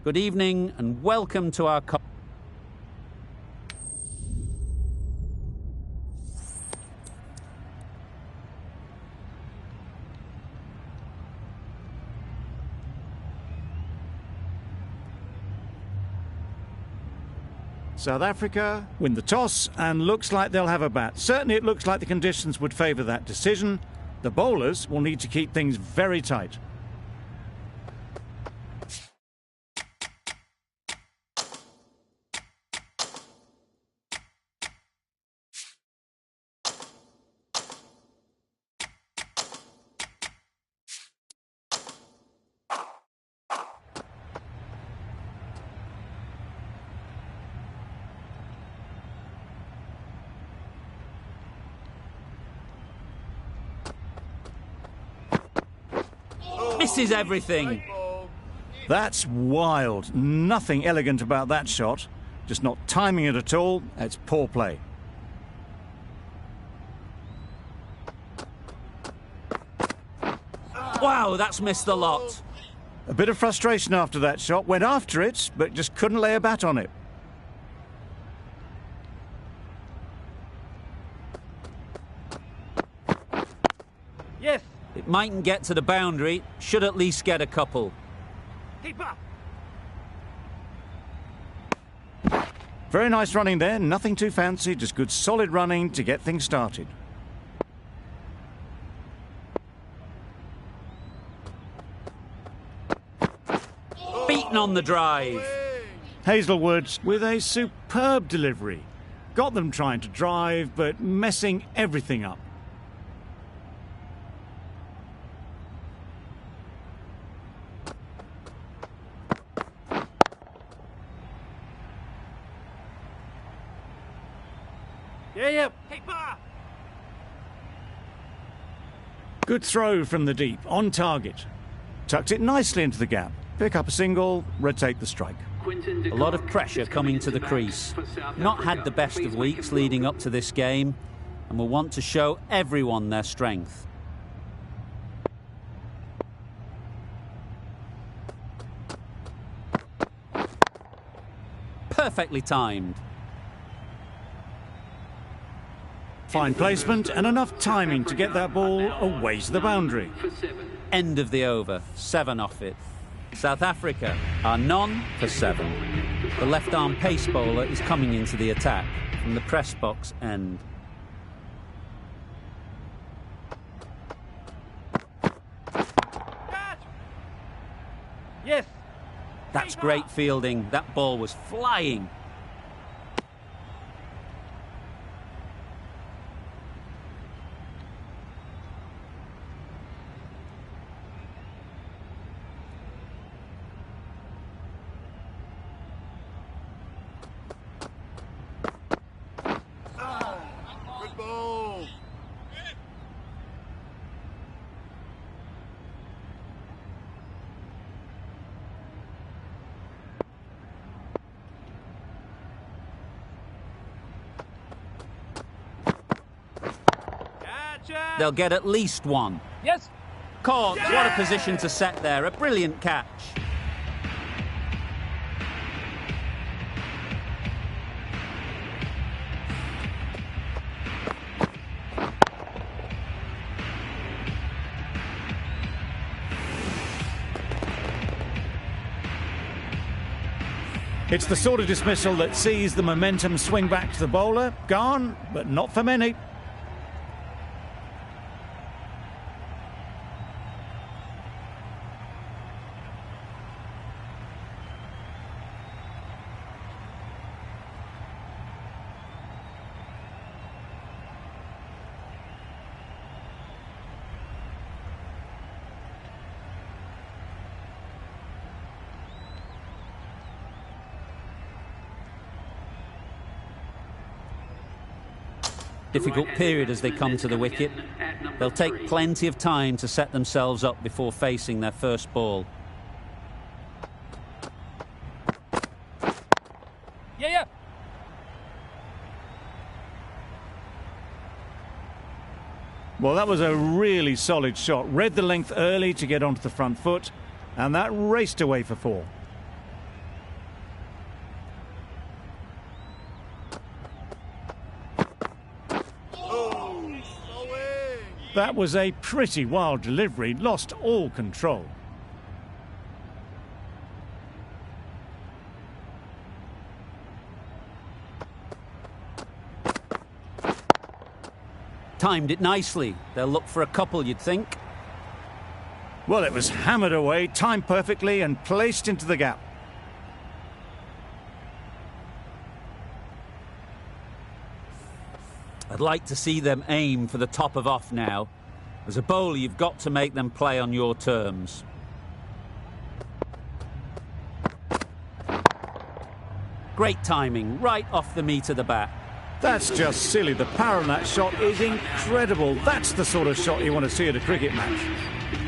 Good evening and welcome to our... South Africa win the toss and looks like they'll have a bat. Certainly it looks like the conditions would favour that decision. The bowlers will need to keep things very tight. Misses everything. That's wild. Nothing elegant about that shot. Just not timing it at all. It's poor play. Wow, that's missed the lot. A bit of frustration after that shot. Went after it, but just couldn't lay a bat on it. Yes. It mightn't get to the boundary. Should at least get a couple. Keep up. Very nice running there. Nothing too fancy. Just good solid running to get things started. Beaten on the drive. Hazelwood with a superb delivery. Got them trying to drive, but messing everything up. Yeah. Keep up. Good throw from the deep, on target. Tucked it nicely into the gap. Pick up a single, rotate the strike. A lot of pressure coming to the crease. Not had the best of weeks leading up to this game and will want to show everyone their strength. Perfectly timed. Fine placement and enough timing to get that ball away to the boundary. End of the over, 7 off it. South Africa are none for 7. The left-arm pace bowler is coming into the attack from the press box end. Yes. That's great fielding. That ball was flying. Good ball. Gotcha. They'll get at least one. Yes. Caught. What a position to set there. A brilliant catch. It's the sort of dismissal that sees the momentum swing back to the bowler. Gone, but not for many. Difficult period as they come to the wicket. They'll take plenty of time to set themselves up before facing their first ball. Yeah. Well, that was a really solid shot. Read the length early to get onto the front foot, and that raced away for 4. That was a pretty wild delivery, lost all control. Timed it nicely. They'll look for a couple, you'd think. Well, it was hammered away, timed perfectly and placed into the gap. I'd like to see them aim for the top of off now. As a bowler, you've got to make them play on your terms. Great timing, right off the meat of the bat. That's just silly. The power on that shot is incredible. That's the sort of shot you want to see at a cricket match.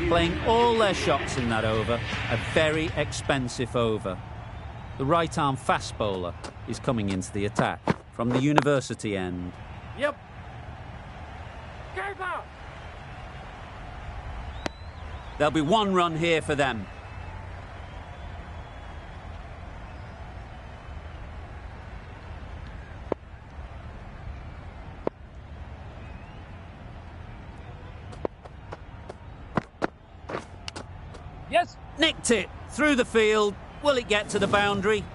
Playing all their shots in that over, a very expensive over. The right-arm fast bowler is coming into the attack from the university end. Yep. Keeper! There'll be one run here for them. Yes. Nicked it through the field. Will it get to the boundary?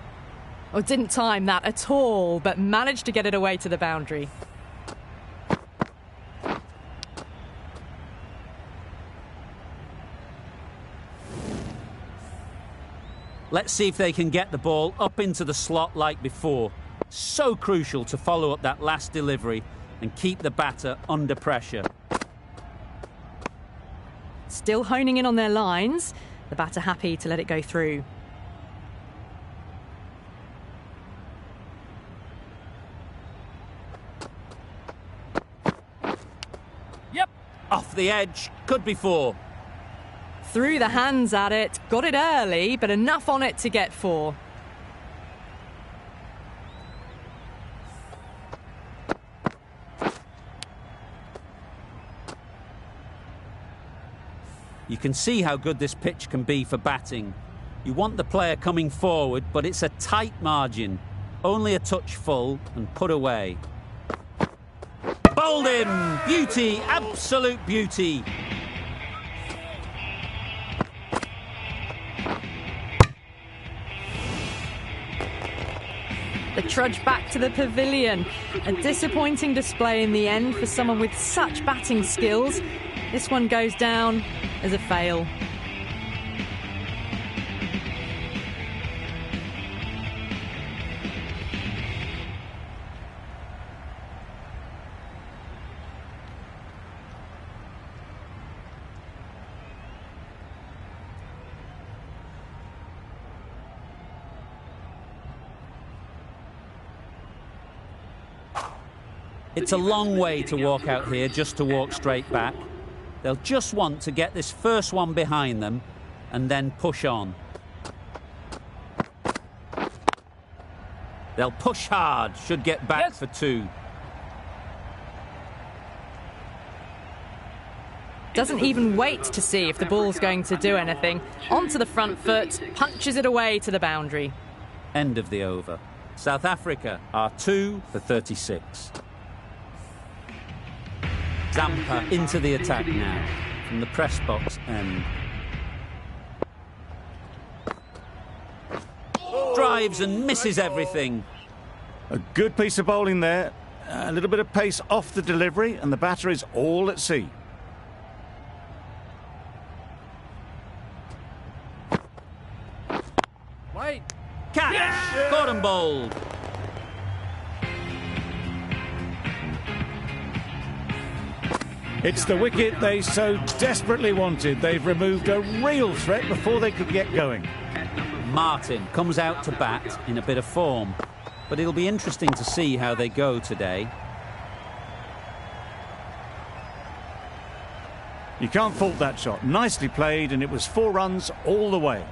Oh, didn't time that at all, but managed to get it away to the boundary. Let's see if they can get the ball up into the slot like before. So crucial to follow up that last delivery and keep the batter under pressure. Still honing in on their lines. The batter happy to let it go through. Yep. Off the edge, could be four. Threw the hands at it, got it early, but enough on it to get four. You can see how good this pitch can be for batting. You want the player coming forward, but it's a tight margin. Only a touch full and put away. Bowled him! Beauty, absolute beauty. The trudge back to the pavilion. A disappointing display in the end for someone with such batting skills. This one goes down as a fail. It's a long way to walk out here just to walk straight back. They'll just want to get this first one behind them and then push on. They'll push hard, should get back for two. Doesn't even wait to see if the ball's going to do anything. Onto the front foot, punches it away to the boundary. End of the over. South Africa are 2 for 36. Zampa into the attack now from the press box end. Drives and misses everything. A good piece of bowling there. A little bit of pace off the delivery and the batter is all at sea. Wait. Catch! Yeah! Caught and bowled. It's the wicket they so desperately wanted. They've removed a real threat before they could get going. Martin comes out to bat in a bit of form, but it'll be interesting to see how they go today. You can't fault that shot. Nicely played, and it was 4 runs all the way.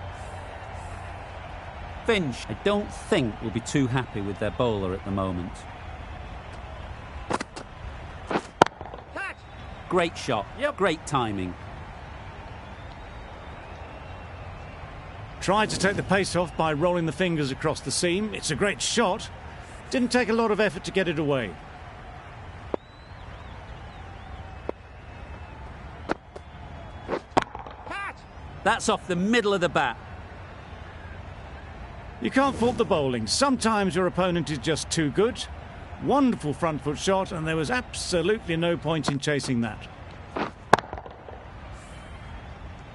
Finch, I don't think, will be too happy with their bowler at the moment. Great shot, great timing. Tried to take the pace off by rolling the fingers across the seam. It's a great shot. Didn't take a lot of effort to get it away. That's off the middle of the bat. You can't fault the bowling. Sometimes your opponent is just too good. Wonderful front foot shot, and there was absolutely no point in chasing that.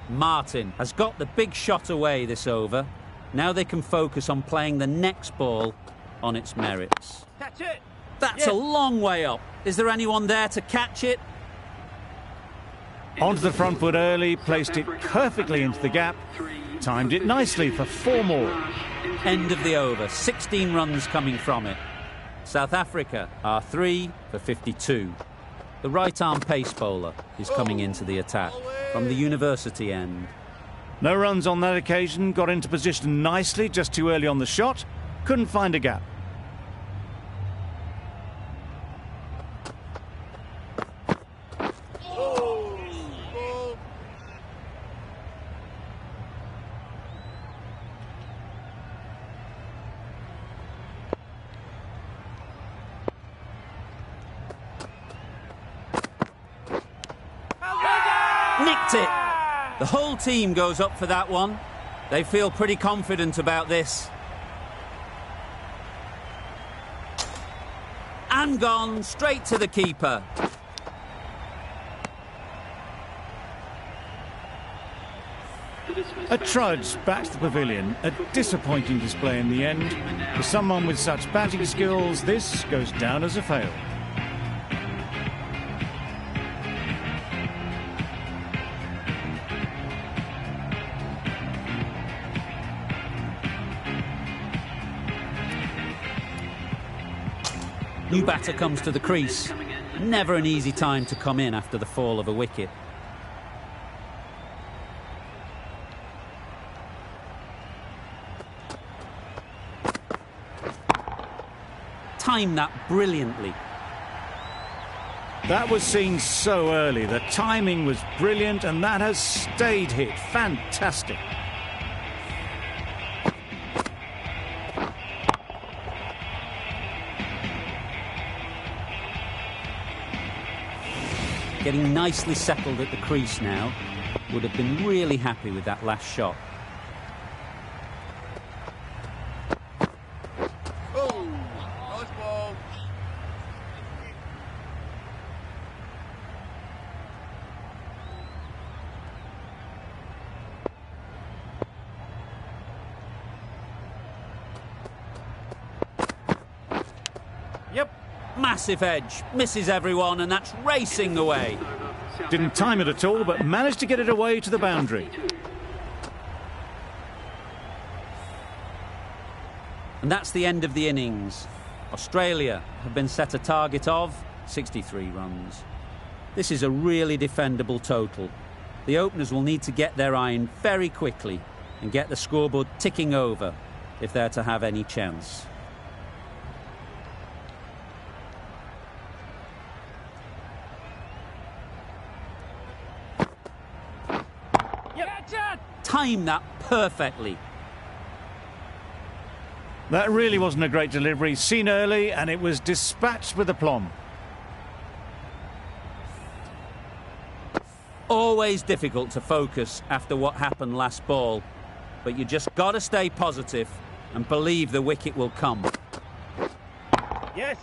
Martin has got the big shot away this over. Now they can focus on playing the next ball on its merits. Catch it. That's a long way up. Is there anyone there to catch it? Onto the front foot early, placed it perfectly into the gap, timed it nicely for 4 more. End of the over, 16 runs coming from it. South Africa are 3 for 52. The right-arm pace bowler is coming into the attack from the university end. No runs on that occasion, got into position nicely, just too early on the shot, couldn't find a gap. Nicked it! The whole team goes up for that one. They feel pretty confident about this. And gone straight to the keeper. A trudge back to the pavilion. A disappointing display in the end. For someone with such batting skills, this goes down as a fail. New batter comes to the crease. Never an easy time to come in after the fall of a wicket. Timed that brilliantly. That was seen so early. The timing was brilliant, and that has stayed hit. Fantastic. Getting nicely settled at the crease now. Would have been really happy with that last shot. Oh, nice ball. Yep. Massive edge, misses everyone, and that's racing away. Didn't time it at all, but managed to get it away to the boundary. And that's the end of the innings. Australia have been set a target of 63 runs. This is a really defendable total. The openers will need to get their iron very quickly and get the scoreboard ticking over if they're to have any chance. Time that perfectly. That really wasn't a great delivery. Seen early, and it was dispatched with aplomb. Always difficult to focus after what happened last ball, but you just got to stay positive and believe the wicket will come. Yes.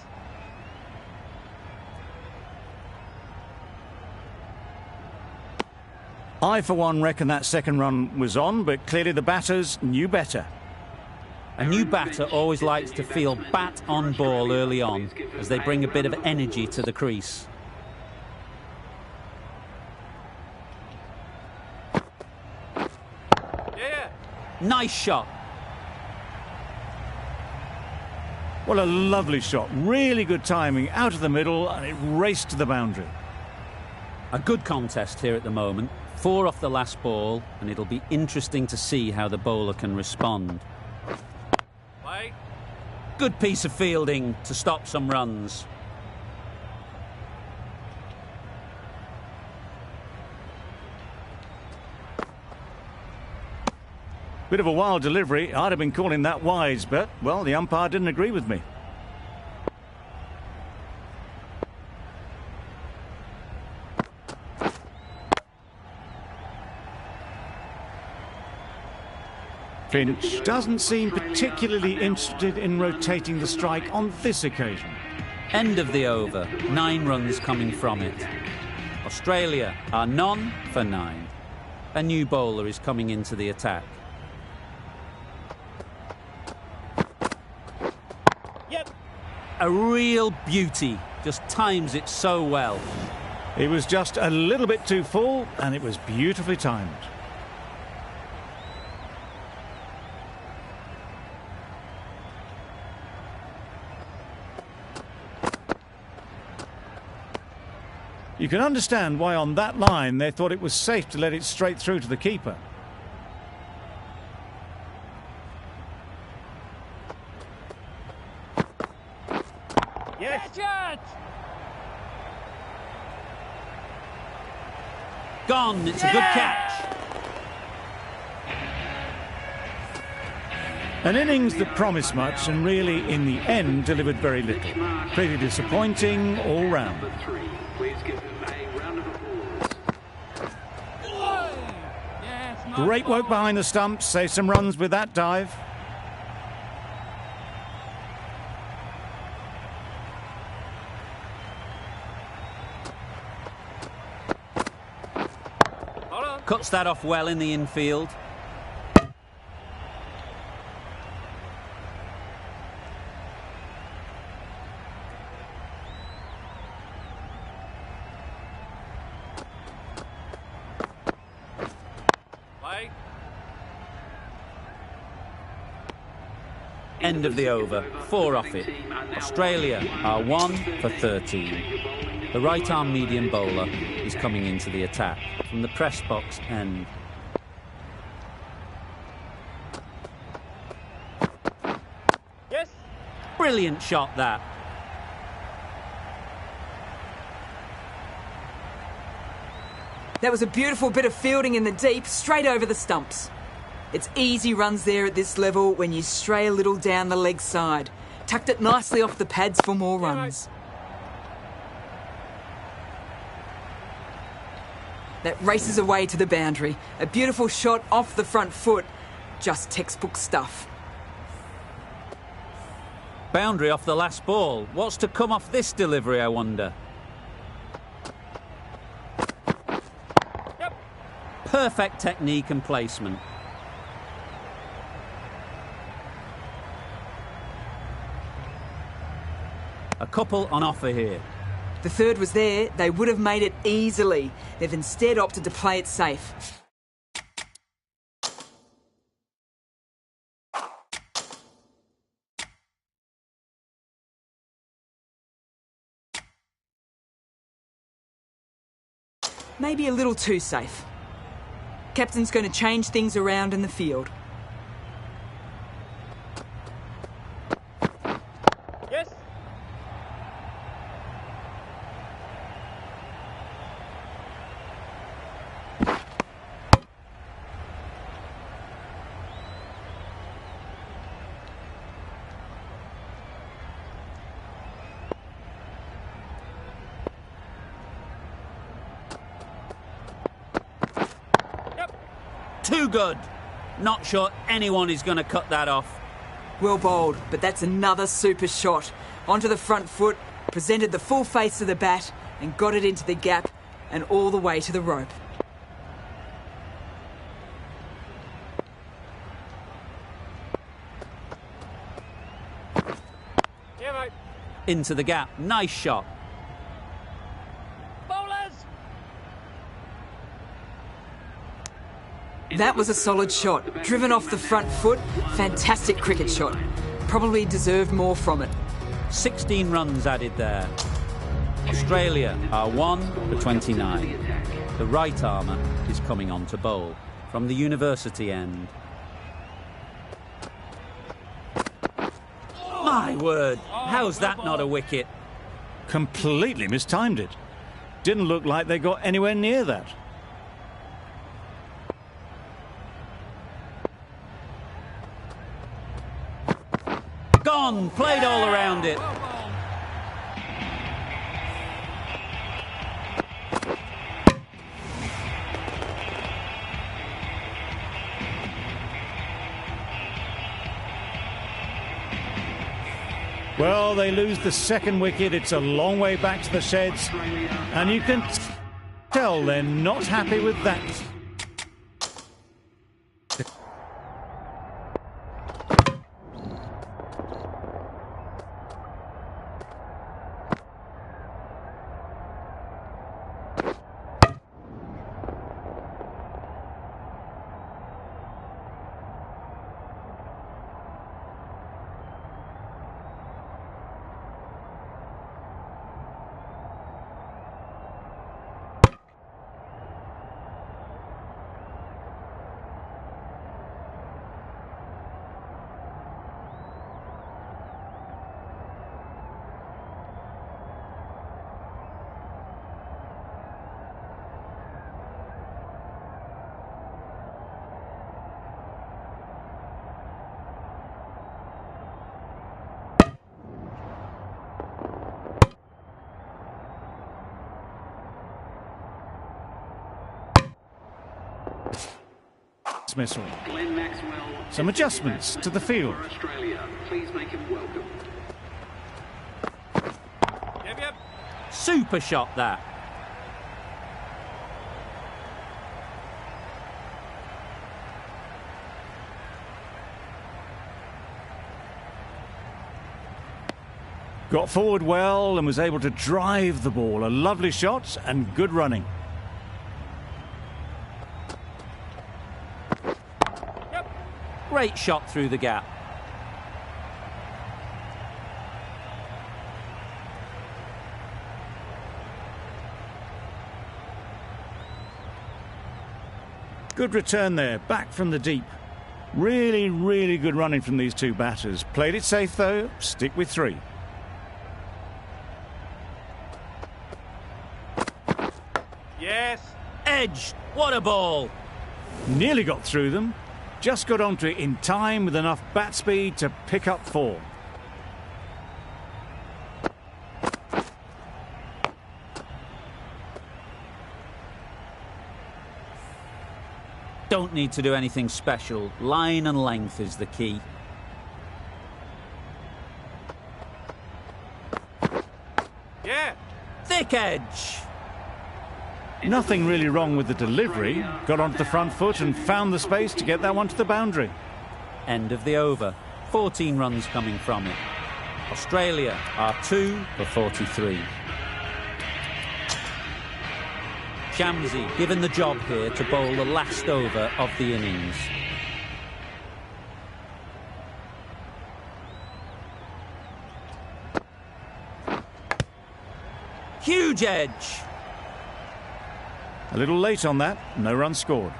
I, for one, reckon that second run was on, but clearly the batters knew better. A new batter always likes to feel bat on ball early on as they bring a bit of energy to the crease. Yeah. Nice shot. Well, a lovely shot. Really good timing. Out of the middle, and it raced to the boundary. A good contest here at the moment. 4 off the last ball, and it'll be interesting to see how the bowler can respond. Wait. Good piece of fielding to stop some runs. Bit of a wild delivery. I'd have been calling that wise, but, well, the umpire didn't agree with me. Finch doesn't seem particularly interested in rotating the strike on this occasion. End of the over. 9 runs coming from it. Australia are none for 9. A new bowler is coming into the attack. Yep. A real beauty. Just times it so well. It was just a little bit too full, and it was beautifully timed. You can understand why on that line they thought it was safe to let it straight through to the keeper. Yes. Judge. Gone. It's a good catch. An innings that promised much and really, in the end, delivered very little. Pretty disappointing all round. Great work behind the stumps. Save some runs with that dive. Cuts that off well in the infield. End of the over. 4 off it. Australia are 1 for 13. The right-arm medium bowler is coming into the attack from the press box end. Yes. Brilliant shot, that. That was a beautiful bit of fielding in the deep, straight over the stumps. It's easy runs there at this level when you stray a little down the leg side. Tucked it nicely off the pads for more runs. That races away to the boundary. A beautiful shot off the front foot. Just textbook stuff. Boundary off the last ball. What's to come off this delivery, I wonder? Yep. Perfect technique and placement. A couple on offer here. The third was there. They would have made it easily. They've instead opted to play it safe. Maybe a little too safe. Captain's going to change things around in the field. Yes. Too good. Not sure anyone is going to cut that off. Well bowled, but that's another super shot. Onto the front foot, presented the full face of the bat and got it into the gap and all the way to the rope. Yeah, mate. Into the gap. Nice shot. Bowlers. That was a solid shot. Driven off the front foot. Fantastic cricket shot. Probably deserved more from it. 16 runs added there. Australia are 1 for 29. The right armour is coming on to bowl from the university end. My word, how's that not a wicket? Completely mistimed it. Didn't look like they got anywhere near that. Gone, played all around it. Well, they lose the second wicket. It's a long way back to the sheds. And you can tell they're not happy with that. Dismissal. Some adjustments to the field. Please make him welcome. Yep. Super shot, that. Got forward well and was able to drive the ball. A lovely shot and good running. Great shot through the gap. Good return there, back from the deep. Really, really good running from these two batters. Played it safe though, stick with 3. Yes. Edge, what a ball. Nearly got through them. Just got onto it in time with enough bat speed to pick up 4. Don't need to do anything special. Line and length is the key. Yeah. Thick edge. Nothing really wrong with the delivery. Got onto the front foot and found the space to get that one to the boundary. End of the over. 14 runs coming from it. Australia are 2 for 43. Shamsi given the job here to bowl the last over of the innings. Huge edge. A little late on that, no run scored.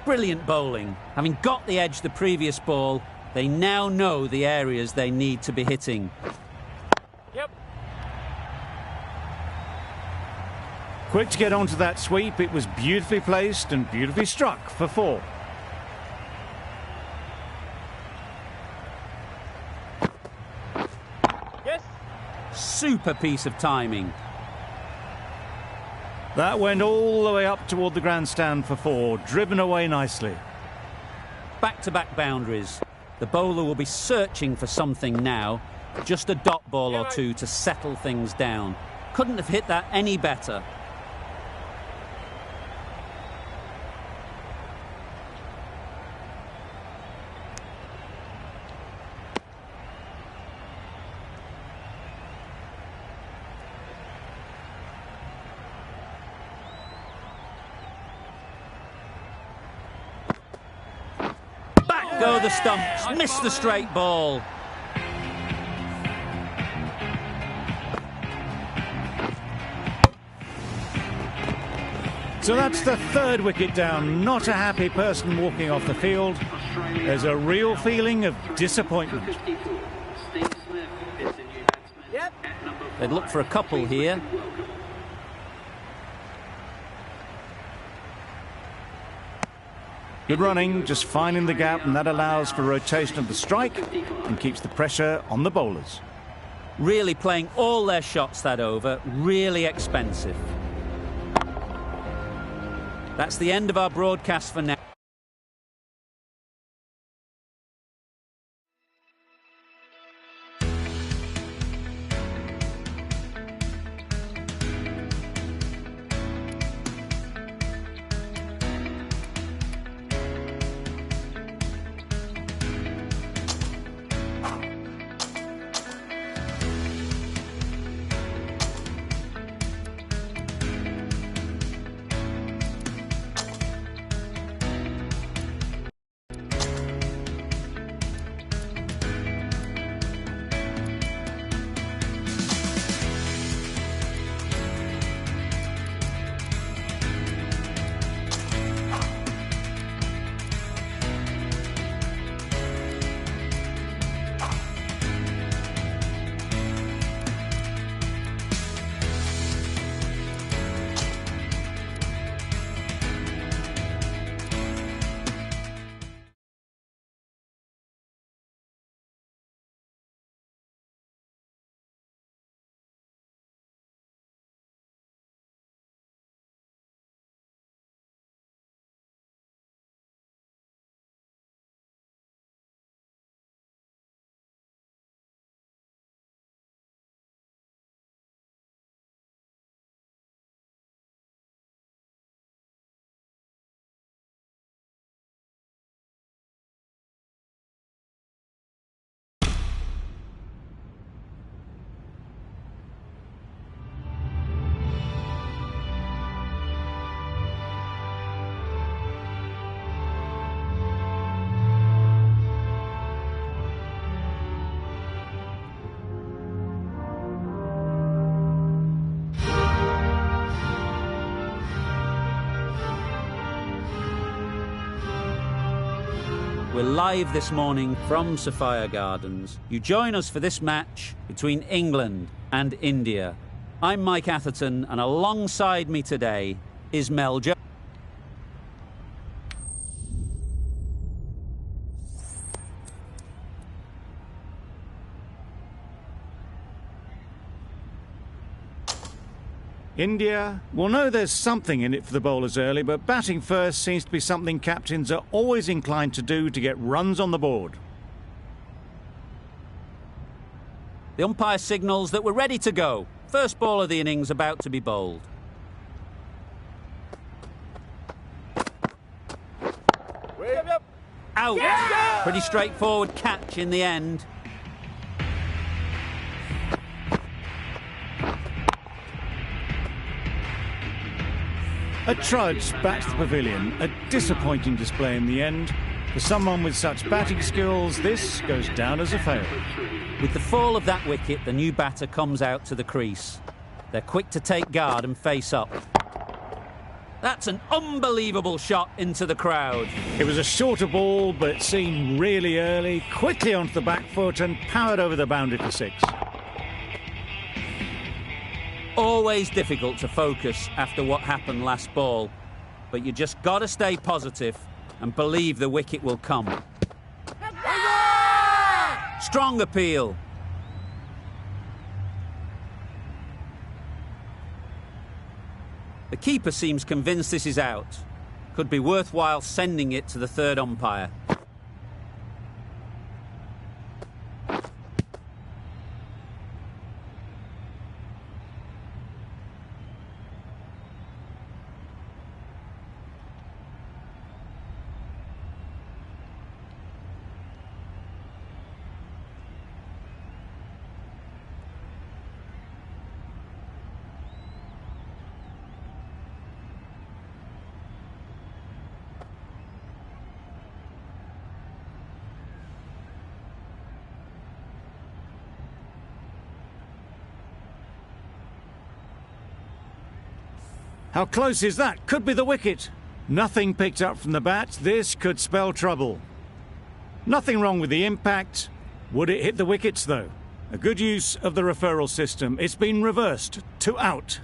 Brilliant bowling. Having got the edge the previous ball, they now know the areas they need to be hitting. Yep. Quick to get onto that sweep. It was beautifully placed and beautifully struck for 4. Yes. Super piece of timing. That went all the way up toward the grandstand for 4, driven away nicely. Back-to-back boundaries. The bowler will be searching for something now. Just a dot ball or two to settle things down. Couldn't have hit that any better. Go the stumps, missed the straight ball. So that's the 3rd wicket down. Not a happy person walking off the field. There's a real feeling of disappointment. Yep. They'd look for a couple here. Good running, just finding the gap, and that allows for rotation of the strike and keeps the pressure on the bowlers. Really playing all their shots that over, really expensive. That's the end of our broadcast for now. We're live this morning from Sophia Gardens. You join us for this match between England and India. I'm Mike Atherton, and alongside me today is Mel Jones. India will know there's something in it for the bowlers early, but batting first seems to be something captains are always inclined to do to get runs on the board. The umpire signals that we're ready to go. First ball of the innings about to be bowled. Out. Yeah! Pretty straightforward catch in the end. A trudge back to the pavilion, a disappointing display in the end. For someone with such batting skills, this goes down as a fail. With the fall of that wicket, the new batter comes out to the crease. They're quick to take guard and face up. That's an unbelievable shot into the crowd. It was a shorter ball, but seen really early, quickly onto the back foot and powered over the boundary for six. Always difficult to focus after what happened last ball, but you just got to stay positive and believe the wicket will come. Strong appeal. The keeper seems convinced this is out. Could be worthwhile sending it to the third umpire. How close is that? Could be the wicket. Nothing picked up from the bat. This could spell trouble. Nothing wrong with the impact. Would it hit the wickets, though? A good use of the referral system. It's been reversed to out.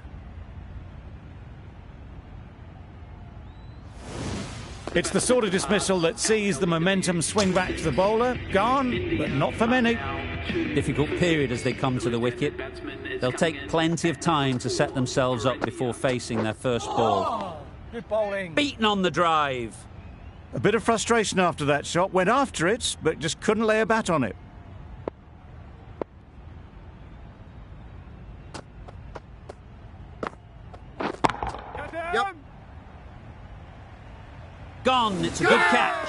It's the sort of dismissal that sees the momentum swing back to the bowler. Gone, but not for many. Difficult period as they come to the wicket. They'll take plenty of time to set themselves up before facing their first ball. Good bowling. Beaten on the drive. A bit of frustration after that shot. Went after it, but just couldn't lay a bat on it. Yep. Gone. It's a good catch.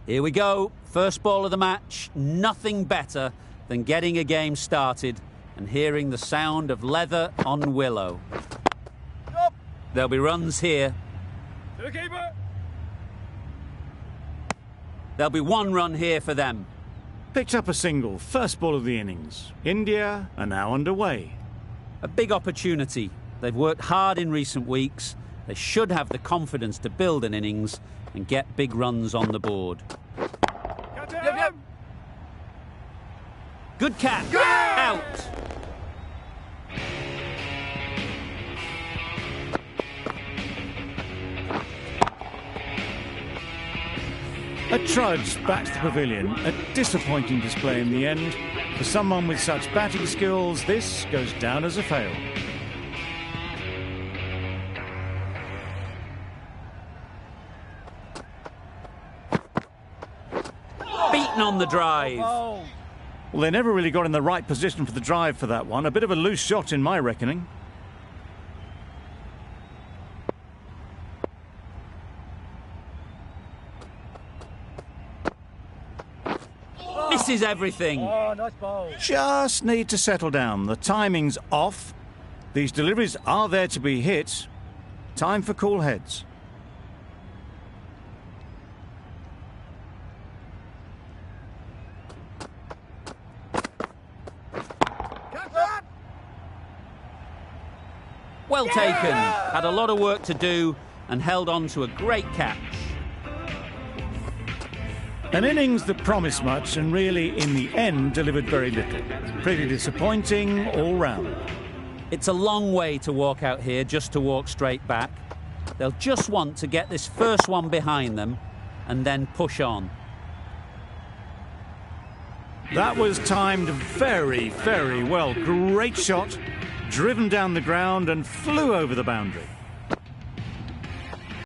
Here we go. First ball of the match. Nothing better than getting a game started and hearing the sound of leather on willow. Up. There'll be runs here. To the keeper. There'll be one run here for them. Picked up a single, first ball of the innings. India are now underway. A big opportunity. They've worked hard in recent weeks. They should have the confidence to build an innings and get big runs on the board. Yep. Good catch. Out. A trudge back to the pavilion, a disappointing display in the end. For someone with such batting skills, this goes down as a fail. Beaten on the drive. Well, they never really got in the right position for the drive for that one. A bit of a loose shot in my reckoning. Misses everything. Oh, nice ball. Just need to settle down. The timing's off. These deliveries are there to be hit. Time for cool heads. Well taken. Had a lot of work to do and held on to a great catch. An innings that promised much and really, in the end, delivered very little. Pretty disappointing all round. It's a long way to walk out here just to walk straight back. They'll just want to get this first one behind them and then push on. That was timed very, very well. Great shot, driven down the ground and flew over the boundary.